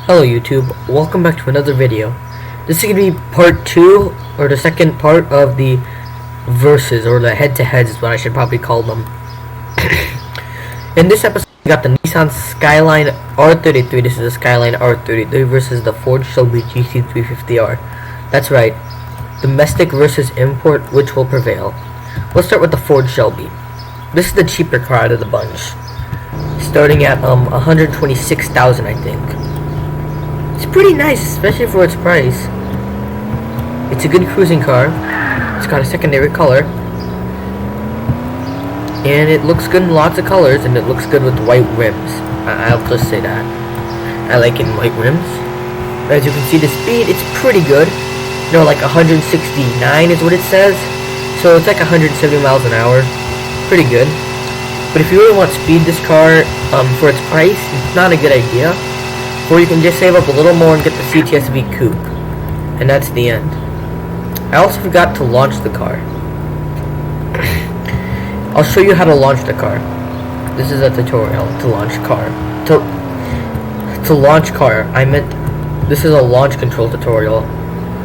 Hello YouTube, welcome back to another video. This is going to be part 2, or the second part of the verses, or the head-to-heads is what I should probably call them. In this episode, we got the Nissan Skyline R33, this is the Skyline R33 versus the Ford Shelby Gt350R. That's right, domestic versus import, which will prevail. Let's start with the Ford Shelby. This is the cheaper car out of the bunch, starting at $126,000 I think. It's pretty nice, especially for its price. It's a good cruising car. It's got a secondary color. And it looks good in lots of colors, and it looks good with white rims. I'll just say that. I like it in white rims. As you can see, the speed, it's pretty good. You know, like 169 is what it says. So it's like 170 miles an hour. Pretty good. But if you really want speed, this car, for its price, it's not a good idea. Or you can just save up a little more and get the CTS-V coupe. And that's the end. I also forgot to launch the car. I'll show you how to launch the car. This is a tutorial to launch car. To launch car, I meant this is a launch control tutorial.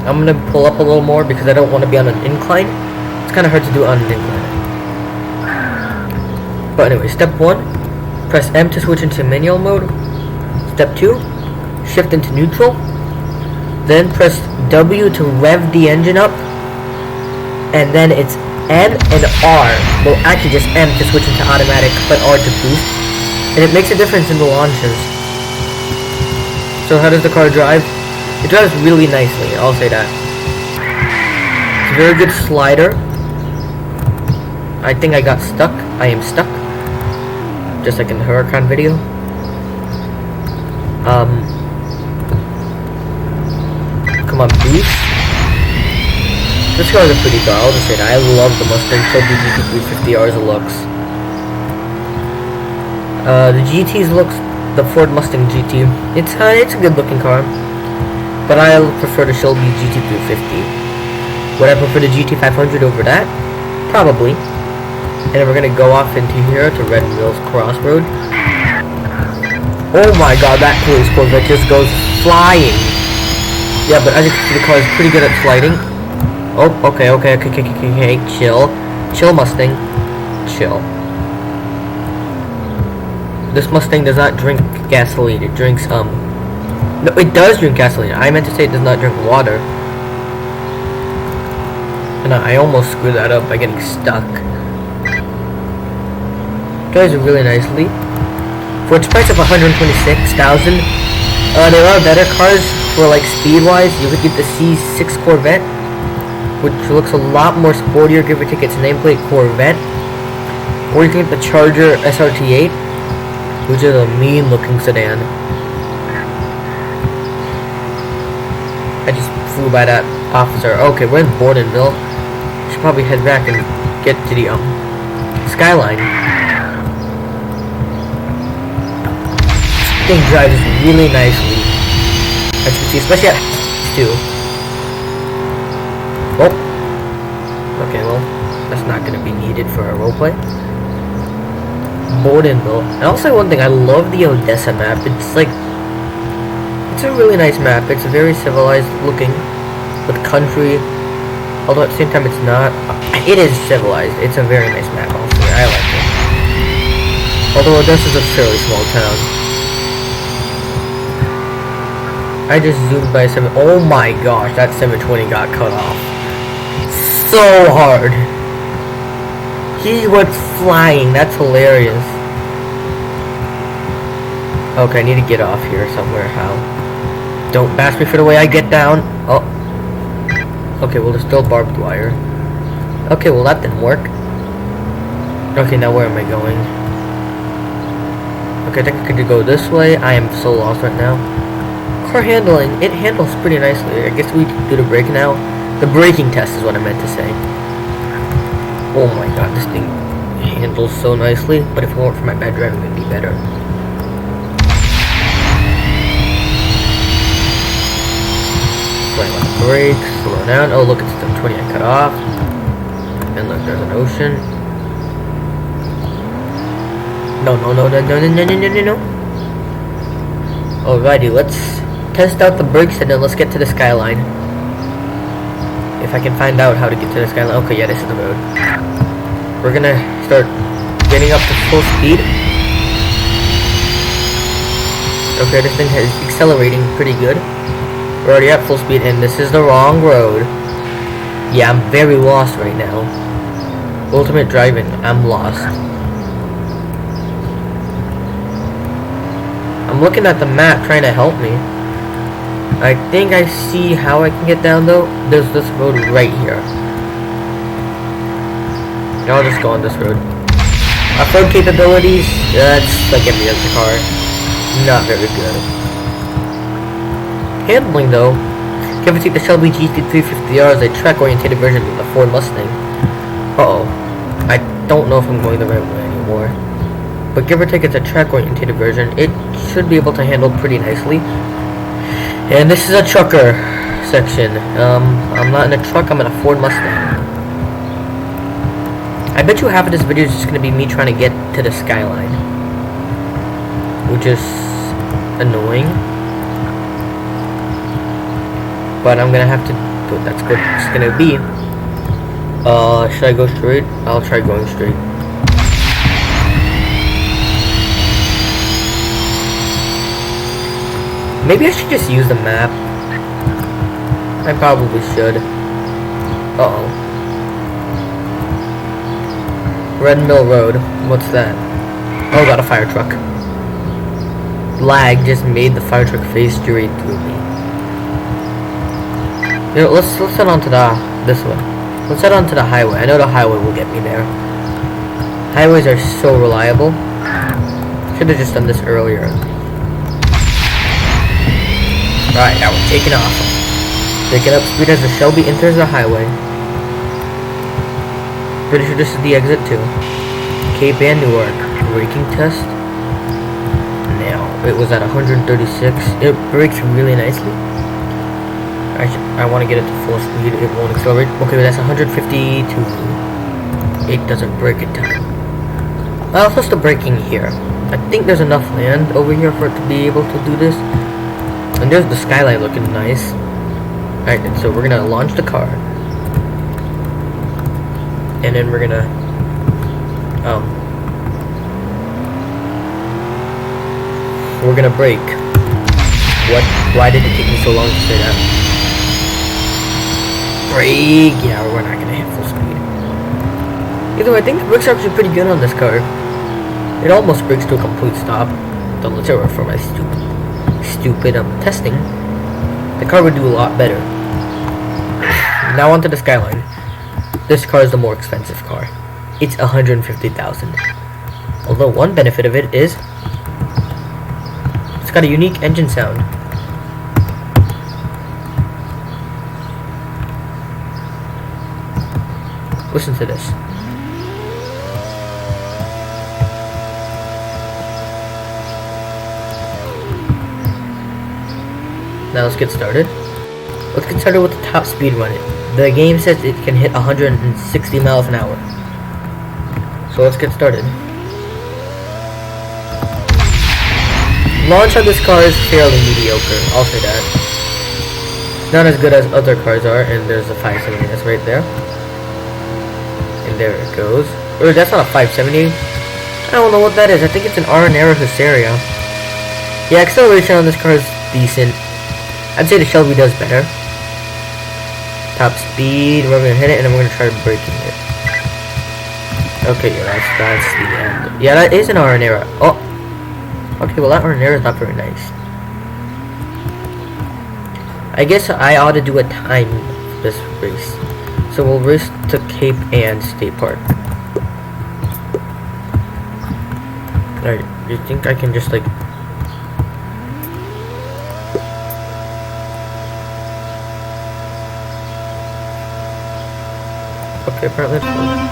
I'm gonna pull up a little more because I don't want to be on an incline. It's kind of hard to do on an incline. But anyway, step 1, press M to switch into manual mode. Step 2, shift into neutral, then press W to rev the engine up, and then it's N and R, well actually just M to switch into automatic, but R to boost, and it makes a difference in the launches. So how does the car drive? It drives really nicely, I'll say that. It's a very good slider. I think I got stuck. I am stuck. Just like in the Huracan video. Come on, boost. This car is a pretty car, I'll just say that. I love the Mustang Shelby Gt350R as it looks. The GT's looks, the Ford Mustang GT, it's a good looking car. But I prefer the Shelby Gt350. Would I prefer the GT500 over that? Probably. And then we're gonna go off into here to Red Mills Crossroad. Oh my god, that police Corvette just goes flying. Yeah, but as you can see, the car is pretty good at sliding. Oh, okay, chill. Chill, Mustang. Chill. This Mustang does not drink gasoline. It drinks, no, it does drink gasoline. I meant to say it does not drink water. And I almost screwed that up by getting stuck. Drives really nicely. For its price of $126,000, there are better cars for like speed-wise. You could get the C6 Corvette, which looks a lot more sportier, give or take its nameplate Corvette. Or you can get the Charger SRT8, which is a mean-looking sedan. I just flew by that officer. Okay, we're in Bordenville. Should probably head back and get to the Skyline. Thing drives really nicely, as you can see, especially at too. Oh, okay, well, that's not going to be needed for a roleplay. Bordenville. And I'll say one thing, I love the Odessa map. It's like, it's a really nice map. It's very civilized looking, with country, although at the same time it's not. It is civilized. It's a very nice map, I'll say. I like it. Although Odessa's a fairly small town. I just zoomed by 7. Oh my gosh, that 720 got cut off so hard. He went flying. That's hilarious. Okay, I need to get off here somewhere. How? Don't bash me for the way I get down. Oh. Okay, well there's still barbed wire. Okay, well that didn't work. Okay, now where am I going? Okay, I think I could go this way. I am so lost right now. Car handling, it handles pretty nicely. I guess we do the brake now. The braking test is what I meant to say. Oh my god, this thing handles so nicely. But if it weren't for my bad driving, it would be better. Slam on the brakes, slow down. Oh look, it's the 20 I cut off. And look, there's an ocean. No. Alrighty, let's test out the brakes and then let's get to the Skyline. If I can find out how to get to the Skyline. Okay, yeah, this is the road. We're gonna start getting up to full speed. Okay, this thing is accelerating pretty good. We're already at full speed and this is the wrong road. Yeah, I'm very lost right now. Ultimate driving, I'm lost. I'm looking at the map trying to help me. I think I see how I can get down though. There's this road right here. I'll just go on this road. Off-road capabilities, that's like every other car. Not very good. Handling though, give or take the Shelby Gt350R is a track-oriented version of the Ford Mustang. Uh-oh. I don't know if I'm going the right way anymore. But give or take it's a track-oriented version. It should be able to handle pretty nicely. And this is a trucker section. I'm not in a truck, I'm in a Ford Mustang. I bet you half of this video is just going to be me trying to get to the Skyline. Which is annoying. But I'm going to have to do what that's good. It's going to be. Should I go straight? I'll try going straight. Maybe I should just use the map. I probably should. Uh-oh. Red Mill Road. What's that? Oh, got a fire truck. Lag just made the fire truck face straight through me. You know, let's head on to this one. Let's head on to the highway. I know the highway will get me there. Highways are so reliable. Should have just done this earlier. Right, now we're taking off. Taking up speed as the Shelby enters the highway. Pretty sure this is the exit too. Cape and Newark. Braking test. Now, it was at 136. It brakes really nicely. I want to get it to full speed. It won't accelerate. Okay, that's 152. It doesn't brake in time. I'll test the braking here. I think there's enough land over here for it to be able to do this. And there's the Skyline looking nice. Alright, so we're gonna launch the car. And then we're gonna brake. What? Why did it take me so long to say that? Brake! Yeah, we're not gonna hit full speed. Either way, I think the brakes are actually pretty good on this car. It almost brakes to a complete stop. Don't let's error for my stupid testing. The car would do a lot better. Now onto the Skyline. This car is the more expensive car. It's $150,000. Although one benefit of it is it's got a unique engine sound. Listen to this. Now let's get started. Let's get started with the top speed run. The game says it can hit 160 miles an hour. So let's get started. Launch on this car is fairly mediocre, I'll say that. Not as good as other cars are, and there's a 570 that's right there. And there it goes. Or that's not a 570. I don't know what that is. I think it's an Aranera Hysteria. Yeah, acceleration on this car is decent. I'd say the Shelby does better. Top speed, we're gonna hit it and then we're gonna try braking it. Okay, yeah, that's the end. Yeah, that is an Aranera. Oh! Okay, well that Aranera is not very nice. I guess I ought to do a time this race. So we'll race to Cape and State Park. Alright, do you think I can just like... Okay, apparently it's fine.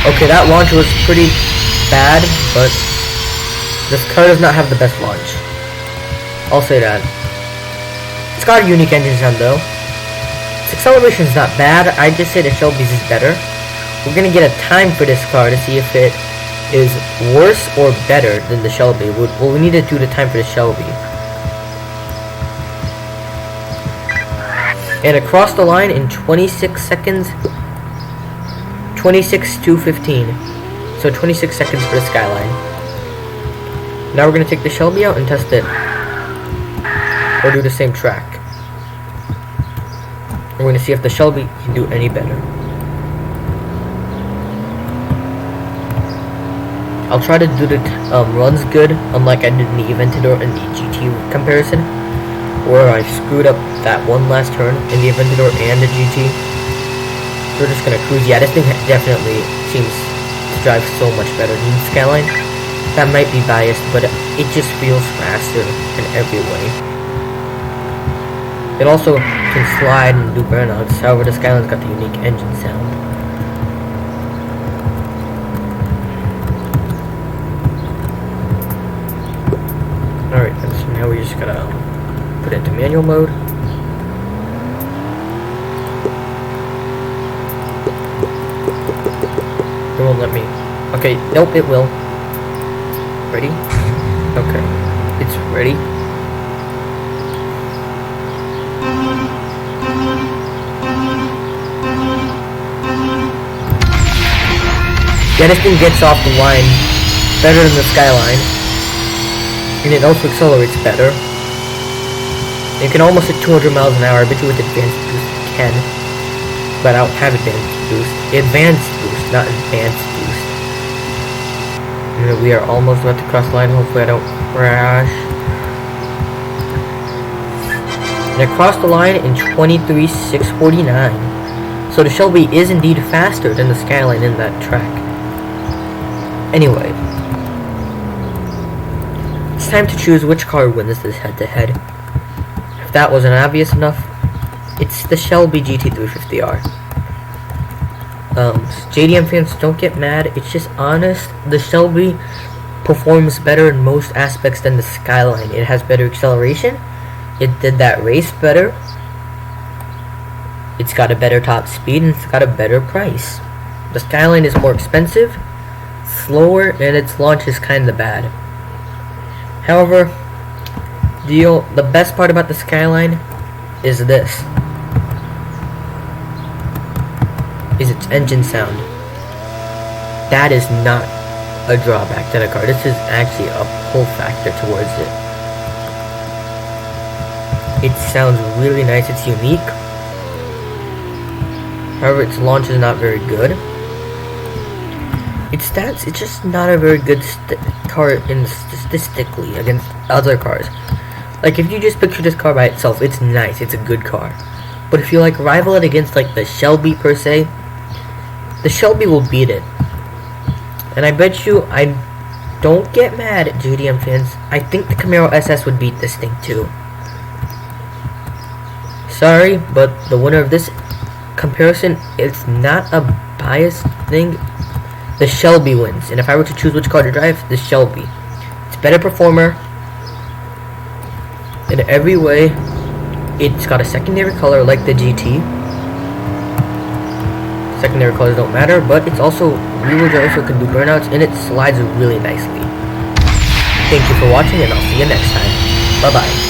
Okay, that launch was pretty bad, but this car does not have the best launch. I'll say that. It's got a unique engine sound though. Its acceleration is not bad. I just say the Shelby's is better. We're gonna get a time for this car to see if it is worse or better than the Shelby. Well, we need to do the time for the Shelby. And across the line in 26 seconds, 26 to 15. So 26 seconds for the Skyline. Now we're going to take the Shelby out and test it. Or do the same track. We're going to see if the Shelby can do any better. I'll try to do the runs good, unlike I did in the Aventador and the GT comparison, where I screwed up that one last turn in the Aventador and the GT. We're just gonna cruise. Yeah, this thing definitely seems to drive so much better than the Skyline. That might be biased, but it just feels faster in every way. It also can slide and do burnouts. However, the Skyline's got the unique engine sound. Alright, so now we just gotta put it into manual mode. It won't let me. Okay, nope, it will. Ready? Okay, it's ready. Yeah, this thing gets off the line better than the Skyline. And it also accelerates better. You can almost hit 200 miles an hour. I bet you with advanced boost you can. But I don't have advanced boost. Advanced boost, not advanced boost. And we are almost about to cross the line. Hopefully I don't crash. And I crossed the line in 23.649. So the Shelby is indeed faster than the Skyline in that track. Anyway, it's time to choose which car wins this head-to-head. If that wasn't obvious enough, it's the Shelby Gt350R. JDM fans, don't get mad. It's just honest. The Shelby performs better in most aspects than the Skyline. It has better acceleration. It did that race better. It's got a better top speed, and it's got a better price. The Skyline is more expensive, slower, and its launch is kinda bad. However, the best part about the Skyline is this. Is its engine sound. That is not a drawback to the car. This is actually a pull factor towards it. It sounds really nice. It's unique. However, its launch is not very good. Its stats, it's just not a very good car statistically against other cars. Like, if you just picture this car by itself, it's nice, it's a good car. But if you like rival it against like the Shelby per se, the Shelby will beat it. And I bet you, I don't get mad at JDM fans, I think the Camaro SS would beat this thing too. Sorry, but the winner of this comparison, it's not a biased thing. The Shelby wins, and if I were to choose which car to drive, the Shelby. It's a better performer in every way. It's got a secondary color like the GT. Secondary colors don't matter, but it's also rear-wheel drive, so it can do burnouts, and it slides really nicely. Thank you for watching, and I'll see you next time. Bye bye.